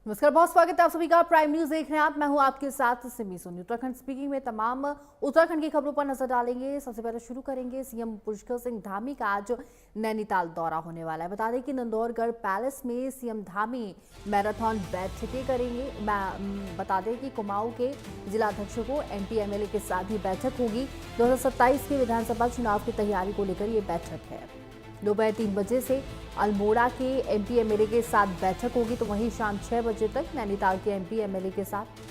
नमस्कार, बहुत स्वागत है आप सभी का। प्राइम न्यूज देख रहे हैं आप, मैं हूं आपके साथ सिमी सोनी। उत्तराखंड स्पीकिंग में तमाम उत्तराखंड की खबरों पर नजर डालेंगे। सबसे पहले शुरू करेंगे सीएम पुष्कर सिंह धामी का आज नैनीताल दौरा होने वाला है। बता दें कि नंदौरगढ़ पैलेस में सीएम धामी मैराथन बैठकें करेंगे। बता दें कि कुमाऊं के जिलाध्यक्षों को एमपी एमएलए के साथ ही बैठक होगी। 2027 के विधानसभा चुनाव की तैयारी को लेकर ये बैठक है। दोपहर 3 बजे से अल्मोड़ा के एमपी एमएलए के साथ बैठक होगी, तो वहीं शाम 6 बजे तक नैनीताल के एमपी एमएलए के साथ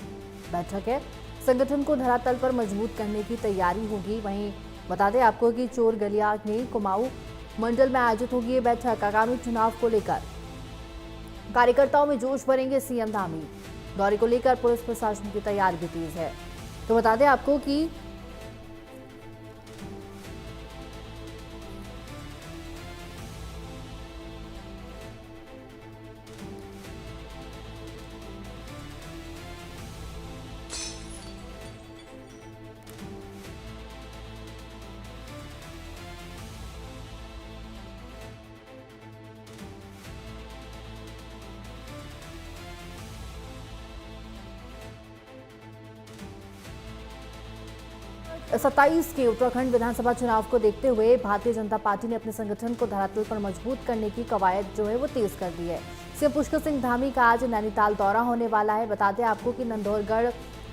बैठक है। संगठन को धरातल पर मजबूत करने की तैयारी होगी। वहीं बता दें आपको कि चोर गलिया में कुमाऊं मंडल में आयोजित होगी ये बैठक। आगामी चुनाव को लेकर कार्यकर्ताओं में जोश भरेंगे सीएम धामी। दौरे को लेकर पुलिस प्रशासन की तैयारी भी तेज है। तो बता दें आपको कि 27 के उत्तराखंड विधानसभा चुनाव को देखते हुए भारतीय जनता पार्टी ने अपने संगठन को धरातल पर मजबूत करने की कवायद जो है वो तेज कर दी है। सीएम पुष्कर सिंह धामी का आज नैनीताल दौरा होने वाला है। बता दें आपको कि नंदौरगढ़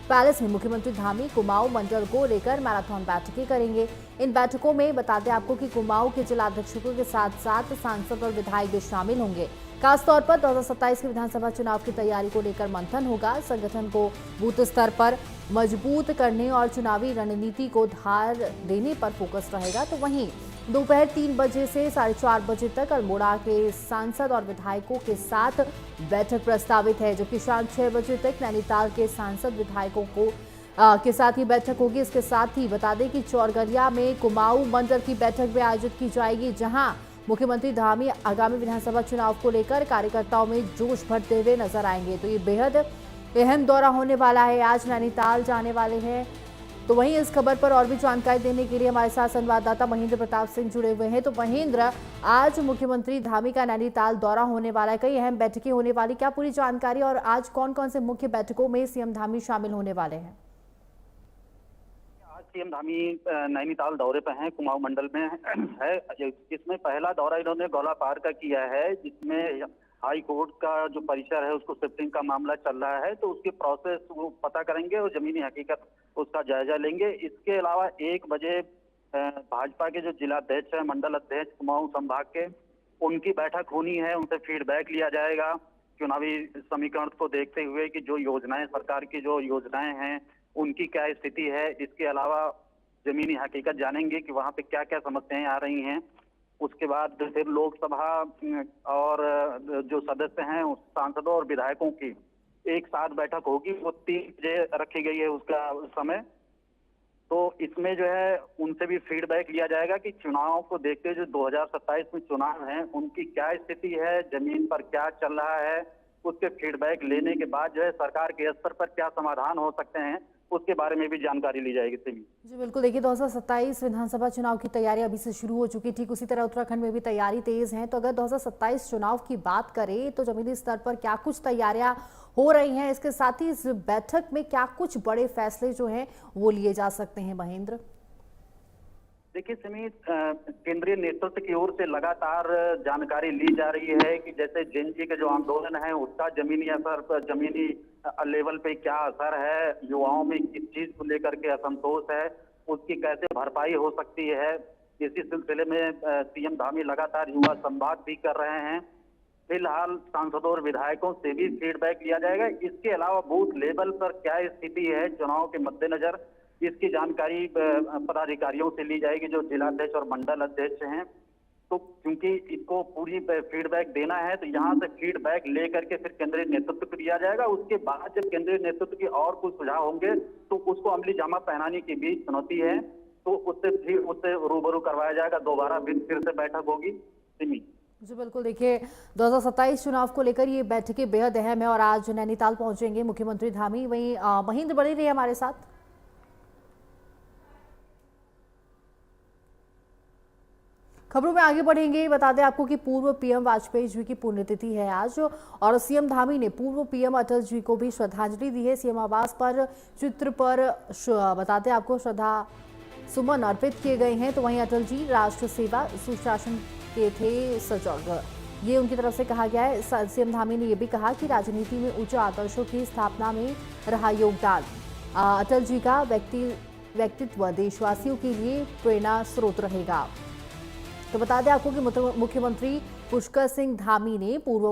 पैलेस में मुख्यमंत्री धामी कुमाऊं मंडल को लेकर मैराथन बैठकें करेंगे। इन बैठकों में बता दें आपको कि कुमाऊं के जिलाध्यक्षों के साथ साथ सांसद और विधायक भी शामिल होंगे। खासतौर पर 2027 के विधानसभा चुनाव की तैयारी को लेकर मंथन होगा। संगठन को बूथ स्तर पर मजबूत करने और चुनावी रणनीति को धार देने पर फोकस रहेगा। तो वहीं दोपहर 3 बजे से 4:30 बजे तक अल्मोड़ा के सांसद और विधायकों के साथ बैठक प्रस्तावित है, जबकि शाम 6 बजे तक नैनीताल के सांसद विधायकों को के साथ ही बैठक होगी। इसके साथ ही बता दें कि चौरगलिया में कुमाऊं मंडल की बैठक भी आयोजित की जाएगी, जहां मुख्यमंत्री धामी आगामी विधानसभा चुनाव को लेकर कार्यकर्ताओं में जोश भरते हुए नजर आएंगे। तो ये बेहद अहम दौरा होने वाला है। आज नैनीताल जाने वाले हैं। तो वहीं इस खबर पर और भी जानकारी देने के लिए हमारे साथ संवाददाता महेंद्र प्रताप सिंह जुड़े हुए हैं। तो महेंद्र, आज मुख्यमंत्री धामी का नैनीताल दौरा होने वाला है, कई अहम बैठकें होने वाली, क्या पूरी जानकारी, और आज कौन कौन से मुख्य बैठकों में सीएम धामी शामिल होने वाले हैं? सीएम धामी नैनीताल दौरे पे हैं, कुमाऊं मंडल में है। इसमें पहला दौरा इन्होंने गौलापार का किया है, जिसमें हाई कोर्ट का जो परिसर है उसको शिफ्टिंग का मामला चल रहा है, तो उसकी प्रोसेस वो पता करेंगे और जमीनी हकीकत उसका जायजा लेंगे। इसके अलावा 1 बजे भाजपा के जो जिलाध्यक्ष है, मंडल अध्यक्ष कुमाऊं संभाग के, उनकी बैठक होनी है। उनसे फीडबैक लिया जाएगा चुनावी समीकरण को देखते हुए कि जो योजनाएं, सरकार की जो योजनाएं हैं उनकी क्या स्थिति है। इसके अलावा जमीनी हकीकत जानेंगे कि वहां पे क्या क्या समस्याएं आ रही हैं। उसके बाद फिर लोकसभा और जो सदस्य हैं उस सांसदों और विधायकों की एक साथ बैठक होगी। वो 3 बजे रखी गई है उसका समय। तो इसमें जो है उनसे भी फीडबैक लिया जाएगा कि चुनाव को देखते हुए जो 2027 में चुनाव है उनकी क्या स्थिति है, जमीन पर क्या चल रहा है। उसके फीडबैक लेने के बाद जो है सरकार के स्तर पर क्या समाधान हो सकते हैं उसके बारे में भी जानकारी ली जाएगी। जी बिल्कुल, देखिए 2027 विधानसभा चुनाव की तैयारी अभी से शुरू हो चुकी, ठीक उसी तरह उत्तराखंड में भी तैयारी तेज है। तो अगर 2027 चुनाव की बात करें तो जमीनी स्तर पर क्या कुछ तैयारियां हो रही हैं, इसके साथ ही इस बैठक में क्या कुछ बड़े फैसले जो हैं वो लिए जा सकते हैं? महेंद्र, देखिए सिमी, केंद्रीय नेतृत्व की ओर से लगातार जानकारी ली जा रही है कि जैसे जेएनजी के जो आंदोलन है उसका जमीनी असर पर, जमीनी लेवल पे क्या असर है, युवाओं में किस चीज को लेकर के असंतोष है, उसकी कैसे भरपाई हो सकती है। इसी सिलसिले में सीएम धामी लगातार युवा संवाद भी कर रहे हैं। फिलहाल सांसदों और विधायकों से भी फीडबैक लिया जाएगा। इसके अलावा बूथ लेवल पर क्या स्थिति है चुनाव के मद्देनजर, इसकी जानकारी पदाधिकारियों से ली जाएगी जो जिलाध्यक्ष और मंडल अध्यक्ष हैं। तो क्योंकि इसको पूरी फीडबैक देना है तो यहाँ से फीडबैक लेकर के फिर केंद्रीय नेतृत्व को दिया जाएगा। उसके बाद जब केंद्रीय नेतृत्व की और कुछ सुझाव होंगे तो उसको अमली जामा पहनाने की भी चुनौती है, तो उससे रूबरू करवाया जाएगा। दोबारा फिर से बैठक होगी। सिमी जी बिल्कुल, देखिए 2027 चुनाव को लेकर ये बैठकें बेहद अहम है और आज नैनीताल पहुंचेंगे मुख्यमंत्री धामी। वहीं महेंद्र बने रहिए हमारे साथ। खबरों में आगे बढ़ेंगे। बता दें आपको कि पूर्व पीएम वाजपेयी जी की पुण्यतिथि है आज और सीएम धामी ने पूर्व पीएम अटल जी को भी श्रद्धांजलि दी है। सीएम आवास पर चित्र पर बता दें आपको श्रद्धा सुमन अर्पित किए गए हैं। तो वहीं अटल जी राष्ट्र सेवा सुशासन के थे सजग, ये उनकी तरफ से कहा गया है। सीएम धामी ने यह भी कहा कि राजनीति में उच्च आदर्शों की स्थापना में रहा योगदान अटल जी का व्यक्तित्व देशवासियों के लिए प्रेरणा स्रोत रहेगा। तो बता दें आपको कि मुख्यमंत्री पुष्कर सिंह धामी ने पूर्व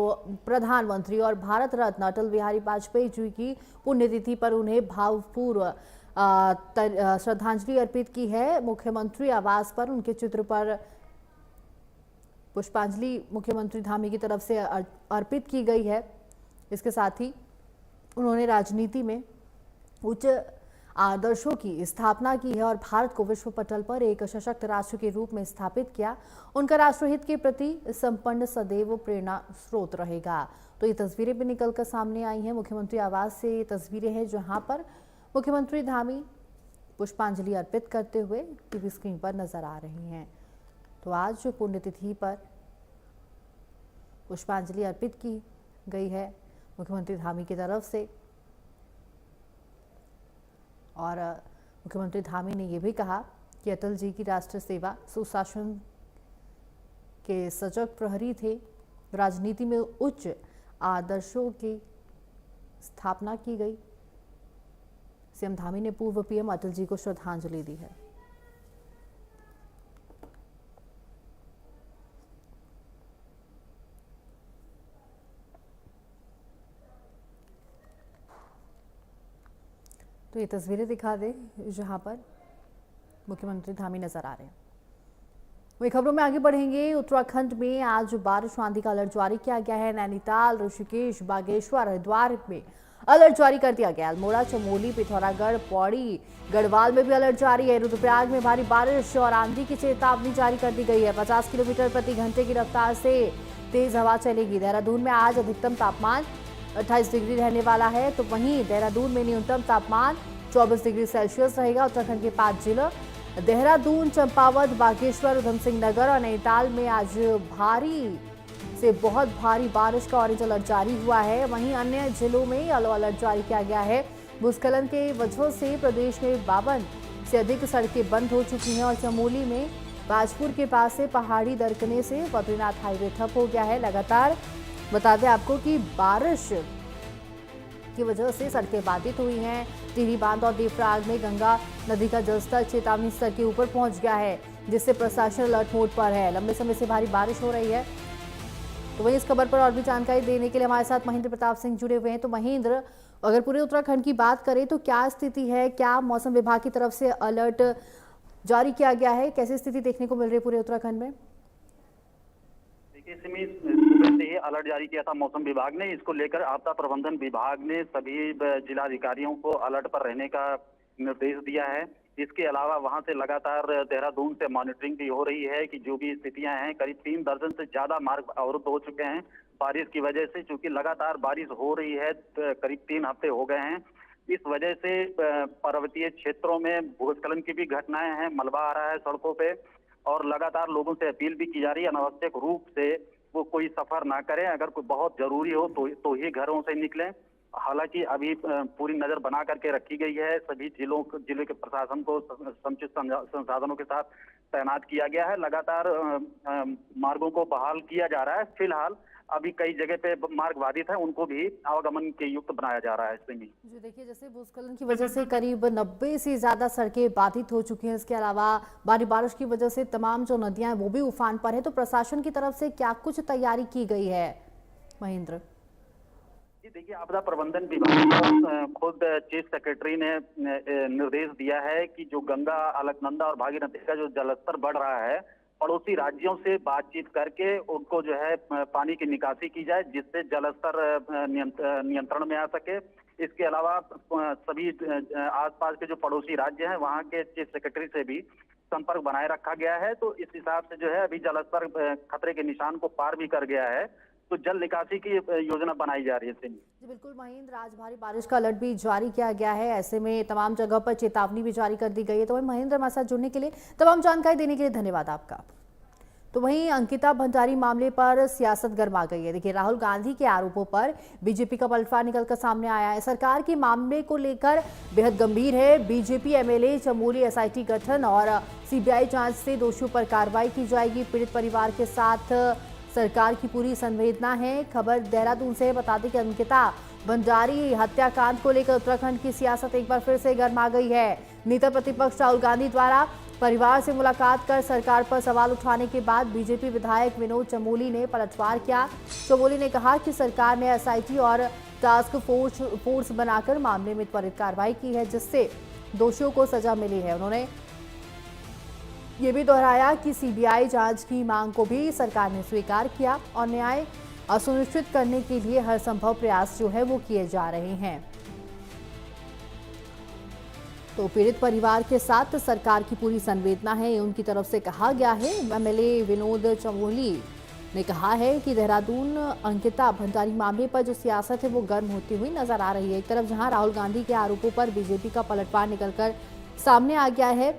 प्रधानमंत्री और भारत रत्न अटल बिहारी वाजपेयी जी की पुण्यतिथि पर उन्हें भावपूर्ण श्रद्धांजलि अर्पित की है। मुख्यमंत्री आवास पर उनके चित्र पर पुष्पांजलि मुख्यमंत्री धामी की तरफ से अर्पित की गई है। इसके साथ ही उन्होंने राजनीति में उच्च आदर्शों की स्थापना की है और भारत को विश्व पटल पर एक सशक्त राष्ट्र के रूप में स्थापित किया। उनका राष्ट्रहित के प्रति संपन्न सदैव प्रेरणा स्रोत रहेगा। तो ये तस्वीरें भी निकलकर सामने आई हैं। मुख्यमंत्री आवास से ये तस्वीरें हैं जहां पर मुख्यमंत्री धामी पुष्पांजलि अर्पित करते हुए टीवी स्क्रीन पर नजर आ रही हैं। तो आज पुण्यतिथि पर पुष्पांजलि अर्पित की गई है मुख्यमंत्री धामी की तरफ से और मुख्यमंत्री धामी ने यह भी कहा कि अटल जी की राष्ट्र सेवा सुशासन के सजग प्रहरी थे। राजनीति में उच्च आदर्शों की स्थापना की गई। सीएम धामी ने पूर्व पीएम अटल जी को श्रद्धांजलि दी है। तो ये तस्वीरें दिखा दें जहां पर मुख्यमंत्री धामी नजर आ रहे हैं। वही खबरों में आगे बढ़ेंगे। उत्तराखंड में आज बारिश आंधी का अलर्ट जारी किया गया है। नैनीताल, ऋषिकेश, बागेश्वर, हरिद्वार में अलर्ट जारी कर दिया गया। अल्मोड़ा, चमोली, पिथौरागढ़, पौड़ी, गढ़वाल में भी अलर्ट जारी है। रुद्रप्रयाग में भारी बारिश और आंधी की चेतावनी जारी कर दी गई है। 50 किलोमीटर प्रति घंटे की रफ्तार से तेज हवा चलेगी। देहरादून में आज अधिकतम तापमान 28 डिग्री रहने वाला है। तो वहीं देहरादून में न्यूनतम तापमान 24 डिग्री सेल्सियस रहेगा। उत्तराखंड के 5 जिलों देहरादून, चंपावत, बागेश्वर, उधम सिंह नगर और नैनीताल में आज भारी से बहुत भारी बारिश का ऑरेंज अलर्ट जारी हुआ है। वहीं अन्य जिलों में येलो अलर्ट जारी किया गया है। भूस्खलन के वजह से प्रदेश में 52 से अधिक सड़कें बंद हो चुकी हैं और चमोली में बाजपुर के पास से पहाड़ी दरकने से बद्रीनाथ हाईवे ठप हो गया है। लगातार बता दें आपको कि बारिश की वजह से सड़कें बाधित हुई हैं। टिहरी बांध और देवप्रयाग में गंगा नदी का जलस्तर चेतावनी स्तर के ऊपर पहुंच गया है, जिससे प्रशासन अलर्ट मोड पर है। लंबे समय से भारी बारिश हो रही है। तो वहीं इस खबर पर और भी जानकारी देने के लिए हमारे साथ महेंद्र प्रताप सिंह जुड़े हुए हैं। तो महेंद्र, अगर पूरे उत्तराखंड की बात करें तो क्या स्थिति है? क्या मौसम विभाग की तरफ से अलर्ट जारी किया गया है? कैसी स्थिति देखने को मिल रही है पूरे उत्तराखंड में? देखिए, सुबह से ही अलर्ट जारी किया था मौसम विभाग ने। इसको लेकर आपदा प्रबंधन विभाग ने सभी जिलाधिकारियों को अलर्ट पर रहने का निर्देश दिया है। इसके अलावा वहां से लगातार देहरादून से मॉनिटरिंग भी हो रही है कि जो भी स्थितियां हैं, करीब 3 दर्जन से ज्यादा मार्ग अवरुद्ध हो चुके हैं बारिश की वजह से। चूंकि लगातार बारिश हो रही है, करीब 3 हफ्ते हो गए हैं। इस वजह से पर्वतीय क्षेत्रों में भूस्खलन की भी घटनाएं हैं, मलबा आ रहा है सड़कों पे और लगातार लोगों से अपील भी की जा रही है अनावश्यक रूप से वो कोई सफर ना करें। अगर कोई बहुत जरूरी हो तो ही घरों से निकलें। हालांकि अभी पूरी नजर बना करके रखी गई है। सभी जिले के प्रशासन को समुचित संसाधनों के साथ तैनात किया गया है। लगातार मार्गों को बहाल किया जा रहा है। फिलहाल अभी कई जगह पे मार्ग बाधित है, उनको भी आवागमन के युक्त बनाया जा रहा है। जी देखिए, जैसे भूस्खलन की वजह से करीब 90 से ज्यादा सड़कें बाधित हो चुकी हैं। इसके अलावा भारी बारिश की वजह से तमाम जो नदियां हैं वो भी उफान पर है। तो प्रशासन की तरफ से क्या कुछ तैयारी की गई है महेंद्र? देखिए, आपदा प्रबंधन विभाग खुद चीफ सेक्रेटरी ने निर्देश दिया है कि जो गंगा, अलकनंदा और भागीरथी का जो जलस्तर बढ़ रहा है, पड़ोसी राज्यों से बातचीत करके उनको जो है पानी की निकासी की जाए, जिससे जलस्तर नियंत्रण में आ सके। इसके अलावा सभी आसपास के जो पड़ोसी राज्य हैं वहां के चीफ सेक्रेटरी से भी संपर्क बनाए रखा गया है। तो इस हिसाब से जो है अभी जलस्तर खतरे के निशान को पार भी कर गया है, तो जल निकासी की योजना बनाई जा रही है। जी बिल्कुल महेंद्र, आज भारी बारिश का अलर्ट भी जारी किया गया है। ऐसे में तमाम जगह पर चेतावनी भी जारी कर दी गई है। तो महेंद्र हमारे साथ जुड़ने के लिए, तमाम जानकारी देने के लिए धन्यवाद आपका। तो वहीं अंकिता भंडारी मामले पर सियासत गर्मा गई है। देखिए, राहुल गांधी के आरोपों पर बीजेपी का पलटवार निकलकर सामने आया है। सरकार के मामले को लेकर बेहद गंभीर है। बीजेपी एमएलए चमोली एसआईटी गठन और सीबीआई जांच से दोषियों पर कार्रवाई की जाएगी। पीड़ित परिवार के साथ सरकार की पूरी संवेदना है। खबर देहरादून से बता दें कि अंकिता भंडारी हत्याकांड को लेकर उत्तराखंड की सियासत एक बार फिर से गर्मा गई है। नेता प्रतिपक्ष राहुल गांधी द्वारा परिवार से मुलाकात कर सरकार पर सवाल उठाने के बाद बीजेपी विधायक विनोद चमोली ने पलटवार किया। चमोली ने कहा कि सरकार ने एसआईटी और टास्क फोर्स बनाकर मामले में त्वरित कार्रवाई की है, जिससे दोषियों को सजा मिली है। उन्होंने ये भी दोहराया कि सीबीआई जांच की मांग को भी सरकार ने स्वीकार किया और न्याय सुनिश्चित करने के लिए हर संभव प्रयास जो है वो किए जा रहे हैं। तो पीड़ित परिवार के साथ सरकार की पूरी संवेदना है, उनकी तरफ से कहा गया है। एमएलए विनोद चमोली ने कहा है कि देहरादून अंकिता भंडारी मामले पर जो सियासत है वो गर्म होती हुई नजर आ रही है। एक तरफ जहां राहुल गांधी के आरोपों पर बीजेपी का पलटवार निकलकर सामने आ गया है।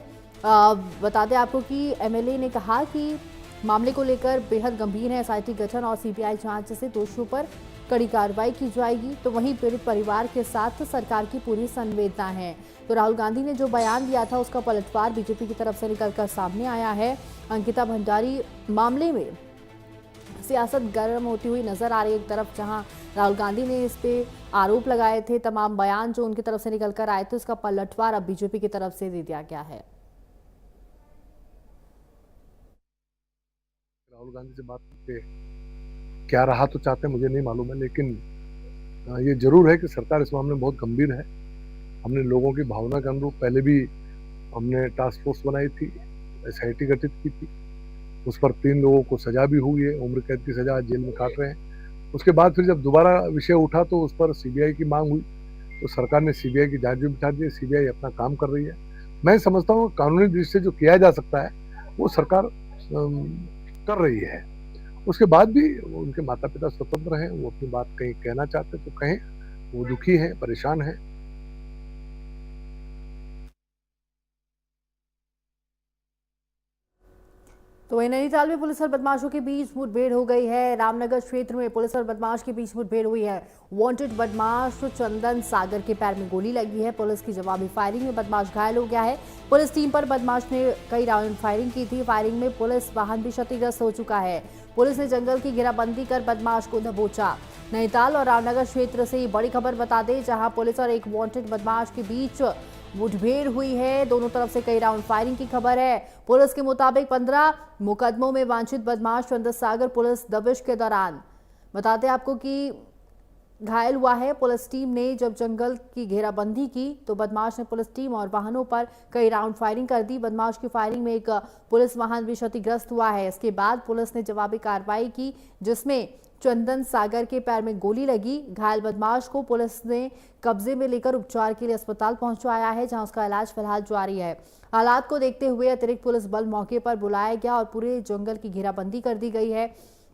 बता दें आपको कि एमएलए ने कहा कि मामले को लेकर बेहद गंभीर है। एसआईटी गठन और सीबीआई जांच से दोषियों पर कड़ी कार्रवाई की जाएगी। तो वहीं पीड़ित परिवार के साथ सरकार की पूरी संवेदना है। तो राहुल गांधी ने जो बयान दिया था उसका पलटवार बीजेपी की तरफ से निकलकर सामने आया है। अंकिता भंडारी मामले में सियासत गर्म होती हुई नजर आ रही है। एक तरफ जहां राहुल गांधी ने इस पे आरोप लगाए थे, तमाम बयान जो उनकी तरफ से निकलकर आए थे, उसका पलटवार अब बीजेपी की तरफ से दे दिया गया है। राहुल गांधी से बात करके क्या रहा तो चाहते हैं मुझे नहीं मालूम है, लेकिन ये जरूर है कि सरकार इस मामले में बहुत गंभीर है। हमने लोगों की भावना के अनुरूप पहले भी हमने टास्क फोर्स बनाई थी, एसआईटी गठित की थी। उस पर 3 लोगों को सजा भी हुई है, उम्र कैद की सजा जेल में काट रहे हैं। उसके बाद फिर जब दोबारा विषय उठा तो उस पर सीबीआई की मांग हुई, तो सरकार ने सीबीआई की जांच भी बिठा दी। सीबीआई अपना काम कर रही है। मैं समझता हूँ कानूनी दृष्टि से जो किया जा सकता है वो सरकार कर रही है। उसके बाद भी उनके माता पिता स्वतंत्र हैं, वो अपनी बात कहीं कहना चाहते तो कहें। वो दुखी हैं, परेशान हैं। तो वहीं नैनीताल में पुलिस और बदमाशों के बीच मुठभेड़ हो गई है। रामनगर क्षेत्र में पुलिस और बदमाश के बीच मुठभेड़ हुई है। वांटेड बदमाश चंदन सागर के पैर में गोली लगी है। पुलिस की जवाबी फायरिंग में बदमाश घायल हो गया है। पुलिस टीम पर बदमाश ने कई राउंड फायरिंग की थी। फायरिंग में पुलिस वाहन भी क्षतिग्रस्त हो चुका है। पुलिस ने जंगल की घेराबंदी कर बदमाश को दबोचा। नैनीताल और रामनगर क्षेत्र से ये बड़ी खबर बता दें, जहां पुलिस और एक वांटेड बदमाश के बीच मुठभेड़ हुई है। दोनों तरफ से कई राउंड फायरिंग की खबर है। पुलिस के मुताबिक 15 मुकदमों में वांछित बदमाश चंदन सागर पुलिस दबिश के दौरान बताते आपको कि घायल हुआ है। पुलिस टीम ने जब जंगल की घेराबंदी की तो बदमाश ने पुलिस टीम और वाहनों पर कई राउंड फायरिंग कर दी। बदमाश की फायरिंग में एक पुलिस वाहन भी क्षतिग्रस्त हुआ है। इसके बाद पुलिस ने जवाबी कार्रवाई की, जिसमें चंदन सागर के पैर में गोली लगी। घायल बदमाश को पुलिस ने कब्जे में लेकर उपचार के लिए अस्पताल पहुंचाया है, जहां उसका इलाज फिलहाल जारी है। हालात को देखते हुए अतिरिक्त पुलिस बल मौके पर बुलाया गया और पूरे जंगल की घेराबंदी कर दी गई है।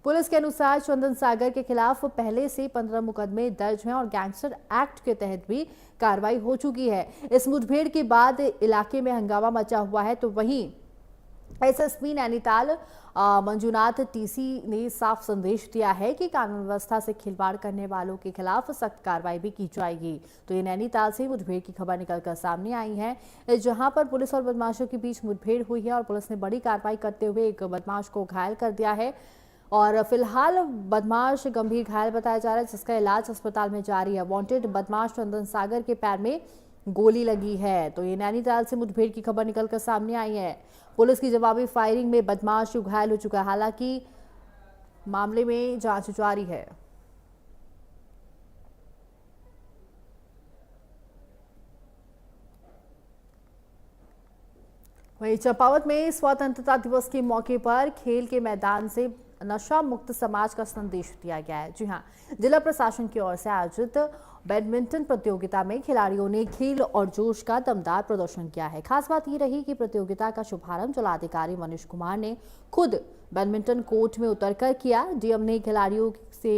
पुलिस के अनुसार चंदन सागर के खिलाफ पहले से 15 मुकदमे दर्ज हैं और गैंगस्टर एक्ट के तहत भी कार्रवाई हो चुकी है। इस मुठभेड़ के बाद इलाके में हंगामा मचा हुआ है। तो वहीं एसएसपी नैनीताल मंजुनाथ टीसी ने साफ संदेश दिया है कि कानून व्यवस्था से खिलवाड़ करने वालों के खिलाफ सख्त कार्रवाई भी की जाएगी। तो ये नैनीताल से मुठभेड़ की खबर निकलकर सामने आई है, जहां पर पुलिस और बदमाशों के बीच मुठभेड़ हुई है और पुलिस ने बड़ी कार्रवाई करते हुए एक बदमाश को घायल कर दिया है। और फिलहाल बदमाश गंभीर घायल बताया जा रहा है, जिसका इलाज अस्पताल में जारी है। वांटेड बदमाश चंदन सागर के पैर में गोली लगी है। तो ये नैनीताल से मुठभेड़ की खबर निकलकर सामने आई है। पुलिस की जवाबी फायरिंग में बदमाश घायल हो चुका है। हालांकि मामले में जांच जारी है। वहीं चंपावत में स्वतंत्रता दिवस के मौके पर खेल के मैदान से नशा मुक्त समाज का संदेश दिया गया है। जी हां, जिला प्रशासन की ओर से आयोजित बैडमिंटन प्रतियोगिता में खिलाड़ियों ने खेल और जोश का दमदार प्रदर्शन किया है। खास बात यह रही कि प्रतियोगिता का शुभारंभ जिलाधिकारी मनीष कुमार ने खुद बैडमिंटन कोर्ट में उतरकर किया। डीएम ने खिलाड़ियों से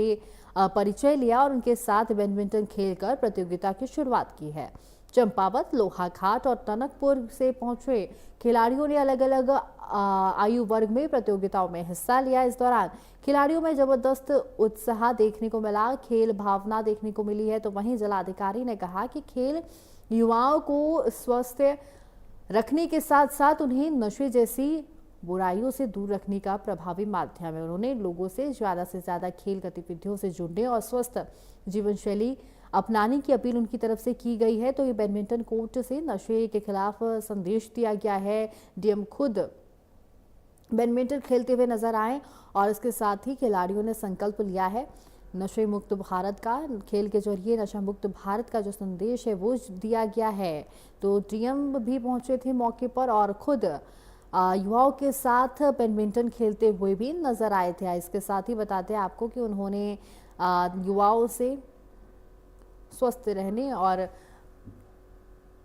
परिचय लिया और उनके साथ बैडमिंटन खेलकर प्रतियोगिता की शुरुआत की है। चंपावत, लोहाघाट और टनकपुर से पहुंचे खिलाड़ियों ने अलग अलग आयु वर्ग में प्रतियोगिताओं में हिस्सा लिया। इस दौरान खिलाड़ियों में जबरदस्त उत्साह देखने को मिला, खेल भावना देखने को मिली है। तो वहीं जिलाधिकारी ने कहा कि खेल युवाओं को स्वस्थ रखने के साथ साथ उन्हें नशे जैसी बुराइयों से दूर रखने का प्रभावी माध्यम है। उन्होंने लोगों से ज्यादा खेल गतिविधियों से जुड़ने और स्वस्थ जीवन शैली अपनाने की अपील उनकी तरफ से की गई है। तो ये बैडमिंटन कोर्ट से नशे के खिलाफ संदेश दिया गया है। डीएम खुद बैडमिंटन खेलते हुए नजर आए और इसके साथ ही खिलाड़ियों ने संकल्प लिया है नशे मुक्त भारत का। खेल के जरिए नशा मुक्त भारत का जो संदेश है वो दिया गया है। तो डीएम भी पहुंचे थे मौके पर और खुद युवाओं के साथ बैडमिंटन खेलते हुए भी नजर आए थे। इसके साथ ही बताते हैं आपको कि उन्होंने युवाओं से स्वस्थ रहने और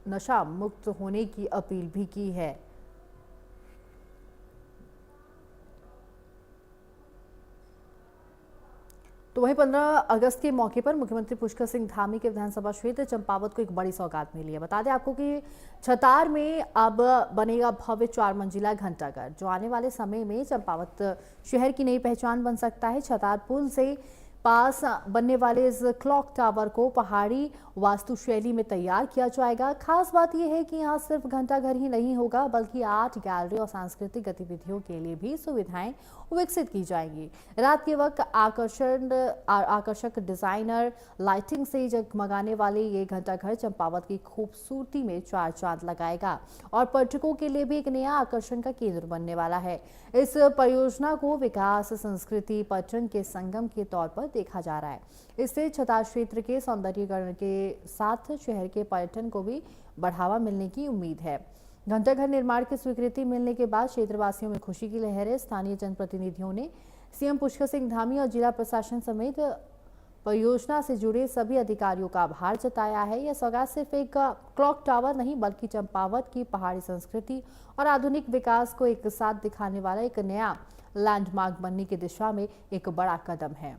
नशा मुक्त होने की अपील भी की है। तो वहीं 15 अगस्त के मौके पर मुख्यमंत्री पुष्कर सिंह धामी के विधानसभा क्षेत्र चंपावत को एक बड़ी सौगात मिली है। बता दें आपको कि छतार में अब बनेगा भव्य 4 मंजिला घंटाघर, जो आने वाले समय में चंपावत शहर की नई पहचान बन सकता है। छतार पुल से पास बनने वाले इस क्लॉक टावर को पहाड़ी वास्तुशैली में तैयार किया जाएगा। खास बात यह है कि यहाँ सिर्फ घंटाघर ही नहीं होगा, बल्कि आर्ट गैलरी और सांस्कृतिक गतिविधियों के लिए भी सुविधाएं विकसित की जाएंगी। रात के वक्त आकर्षक डिजाइनर लाइटिंग से जगमगाने वाले ये घंटाघर चंपावत की खूबसूरती में 4 चांद लगाएगा और पर्यटकों के लिए भी एक नया आकर्षण का केंद्र बनने वाला है। इस परियोजना को विकास, संस्कृति, पर्यटन के संगम के तौर पर देखा जा रहा है। इससे छतार क्षेत्र के सौंदर्यीकरण के साथ शहर के पर्यटन को भी बढ़ावा मिलने की उम्मीद है। घंटाघर निर्माण की स्वीकृति मिलने के बाद क्षेत्रवासियों में खुशी की लहर है। स्थानीय जनप्रतिनिधियों ने सीएम पुष्कर सिंह धामी और जिला प्रशासन समेत परियोजना से जुड़े सभी अधिकारियों का आभार जताया है। यह सौगात सिर्फ एक क्लॉक टावर नहीं, बल्कि चंपावत की पहाड़ी संस्कृति और आधुनिक विकास को एक साथ दिखाने वाला एक नया लैंडमार्क बनने की दिशा में एक बड़ा कदम है।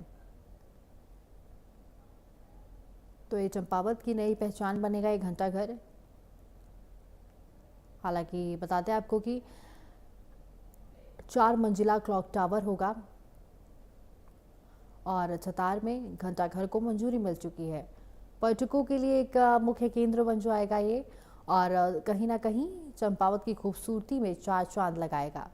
तो ये चंपावत की नई पहचान बनेगा ये घंटाघर। हालांकि बताते हैं आपको कि 4 मंजिला क्लॉक टावर होगा और छतार में घंटाघर को मंजूरी मिल चुकी है। पर्यटकों के लिए एक मुख्य केंद्र बन जाएगा ये और कहीं ना कहीं चंपावत की खूबसूरती में 4 चांद लगाएगा।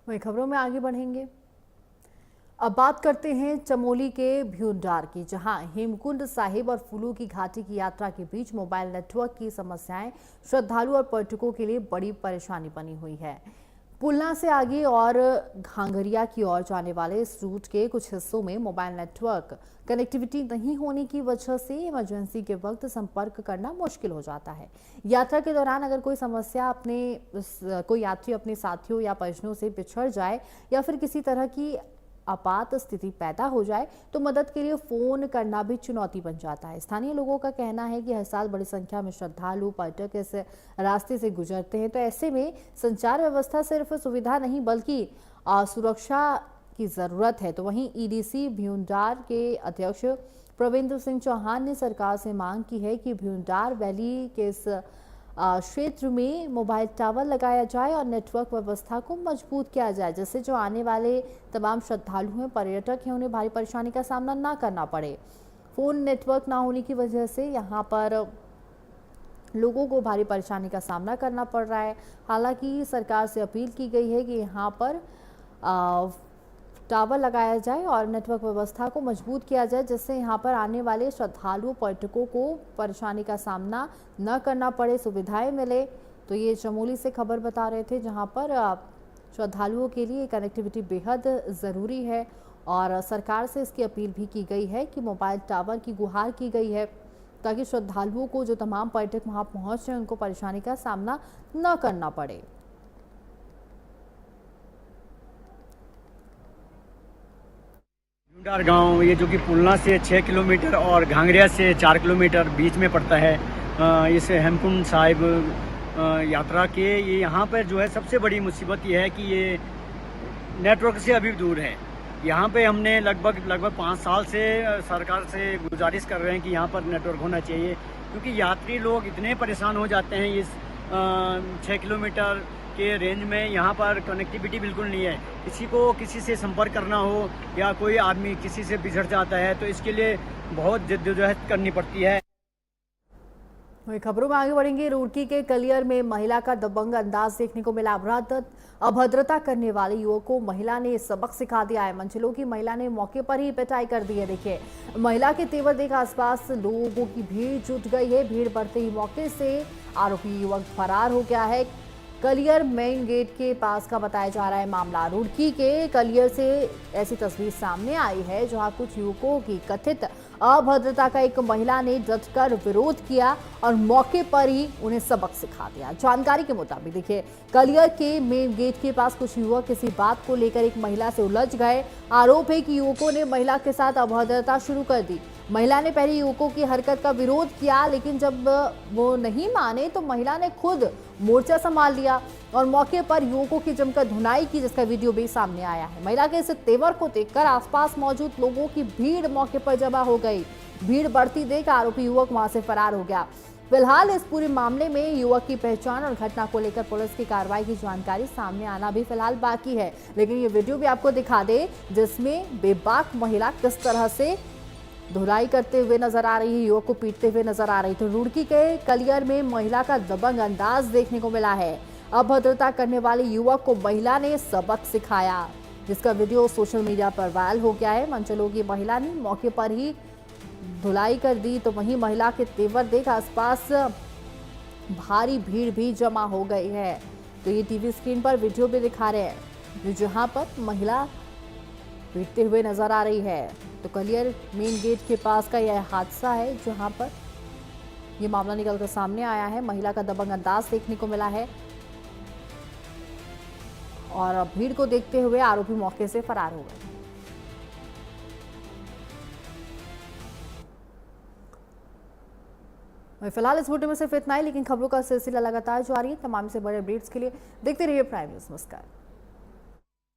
वही खबरों में आगे बढ़ेंगे। अब बात करते हैं चमोली के भ्यूंडार की, जहां हेमकुंड साहिब और फूलों की घाटी की यात्रा के बीच मोबाइल नेटवर्क की समस्याएं श्रद्धालु और पर्यटकों के लिए बड़ी परेशानी बनी हुई है। पुलना से आगे और घांगरिया की ओर जाने वाले इस रूट के कुछ हिस्सों में मोबाइल नेटवर्क कनेक्टिविटी नहीं होने की वजह से इमरजेंसी के वक्त संपर्क करना मुश्किल हो जाता है। यात्रा के दौरान अगर कोई यात्री अपने साथियों या परिजनों से बिछड़ जाए या फिर किसी तरह की आपात स्थिति पैदा हो जाए तो मदद के लिए फोन करना भी चुनौती बन जाता है। स्थानीय लोगों का कहना है कि हर साल बड़ी संख्या में श्रद्धालु पर्यटक इस रास्ते से गुजरते हैं, तो ऐसे में संचार व्यवस्था सिर्फ सुविधा नहीं बल्कि सुरक्षा की जरूरत है। तो वहीं ईडीसी भ्यूंडार के अध्यक्ष प्रवींद्र सिंह चौहान ने सरकार से मांग की है कि भ्यूंडार वैली के इस क्षेत्र में मोबाइल टावर लगाया जाए और नेटवर्क व्यवस्था को मजबूत किया जाए, जिससे जो आने वाले तमाम श्रद्धालु हैं, पर्यटक हैं, उन्हें भारी परेशानी का सामना ना करना पड़े। फोन नेटवर्क ना होने की वजह से यहाँ पर लोगों को भारी परेशानी का सामना करना पड़ रहा है। हालांकि सरकार से अपील की गई है कि यहाँ पर टावर लगाया जाए और नेटवर्क व्यवस्था को मजबूत किया जाए, जिससे यहाँ पर आने वाले श्रद्धालुओं पर्यटकों को परेशानी का सामना न करना पड़े, सुविधाएं मिले। तो ये चमोली से खबर बता रहे थे, जहाँ पर श्रद्धालुओं के लिए कनेक्टिविटी बेहद ज़रूरी है और सरकार से इसकी अपील भी की गई है कि मोबाइल टावर की गुहार की गई है ताकि श्रद्धालुओं को, जो तमाम पर्यटक वहाँ पहुँच रहे हैं, उनको परेशानी का सामना न करना पड़े। भ्यूंडार गांव ये जो कि पुलना से 6 किलोमीटर और घांगरिया से 4 किलोमीटर बीच में पड़ता है। इस हेमकुंड साहिब यात्रा के, ये यहाँ पर जो है सबसे बड़ी मुसीबत ये है कि ये नेटवर्क से अभी दूर है। यहाँ पे हमने लगभग 5 साल से सरकार से गुजारिश कर रहे हैं कि यहाँ पर नेटवर्क होना चाहिए, क्योंकि यात्री लोग इतने परेशान हो जाते हैं इस 6 किलोमीटर के रेंज में। यहाँ पर कनेक्टिविटी बिल्कुल नहीं है। किसी को किसी से संपर्क करना हो या कोई आदमी किसी से बिछड़ जाता है तो इसके लिए बहुत जद्दोजहद करनी पड़ती है। वही खबरों में आगे बढ़ेंगे। रुड़की के कलियर में महिला का दबंग अंदाज देखने को मिला। अभद्रता करने वाले युवक को महिला ने सबक सिखा दिया है। मंचलों की महिला ने मौके पर ही पिटाई कर दी है। देखिए, महिला के तेवर देख आसपास लोगों की भीड़ जुट गई है। भीड़ बढ़ते ही मौके से आरोपी युवक फरार हो गया है। कलियर मेन गेट के पास का बताया जा रहा है मामला। रुड़की के कलियर से ऐसी तस्वीर सामने आई है जहां कुछ युवकों की कथित अभद्रता का एक महिला ने डटकर विरोध किया और मौके पर ही उन्हें सबक सिखा दिया। जानकारी के मुताबिक देखिए, कलियर के मेन गेट के पास कुछ युवक किसी बात को लेकर एक महिला से उलझ गए। आरोप है कि युवकों ने महिला के साथ अभद्रता शुरू कर दी। महिला ने पहले युवकों की हरकत का विरोध किया, लेकिन जब वो नहीं माने तो महिला ने खुद मोर्चा संभाल लिया और मौके पर युवकों की जमकर धुनाई की, जिसका वीडियो भी सामने आया है। महिला के इस तेवर को देखकर आसपास मौजूद लोगों की भीड़ मौके पर जमा हो गई। भीड़ बढ़ती देख आरोपी युवक वहां से फरार हो गया। फिलहाल इस पूरे मामले में युवक की पहचान और घटना को लेकर पुलिस की कार्रवाई की जानकारी सामने आना भी फिलहाल बाकी है। लेकिन ये वीडियो भी आपको दिखा दे जिसमें बेबाक महिला किस तरह से धुलाई करते हुए नजर आ रही है, युवक को पीटते हुए नजर आ रही। तो रुड़की के कलियर में महिला का दबंग अंदाज देखने को मिला है। अभद्रता करने वाले युवक को महिला ने सबक सिखाया, जिसका वीडियो सोशल मीडिया पर वायरल हो गया है। मंचलों की महिला ने मौके पर ही धुलाई कर दी। तो वहीं महिला के तेवर देख आसपास भारी भीड़ भी जमा हो गई है। तो ये टीवी स्क्रीन पर वीडियो भी दिखा रहे हैं जहां पर महिला पीटते हुए नजर आ रही है। तो कलियर मेन गेट के पास का यह हादसा है जहां पर यह मामला निकलकर सामने आया है। महिला का दबंग अंदाज देखने को मिला है और भीड़ को देखते हुए आरोपी मौके से फरार हो गए। फिलहाल इस वीडियो में सिर्फ इतना ही, लेकिन खबरों का सिलसिला लगातार जारी है। तमाम से बड़े अपडेट्स के लिए देखते रहिए प्राइम न्यूज़। नमस्कार।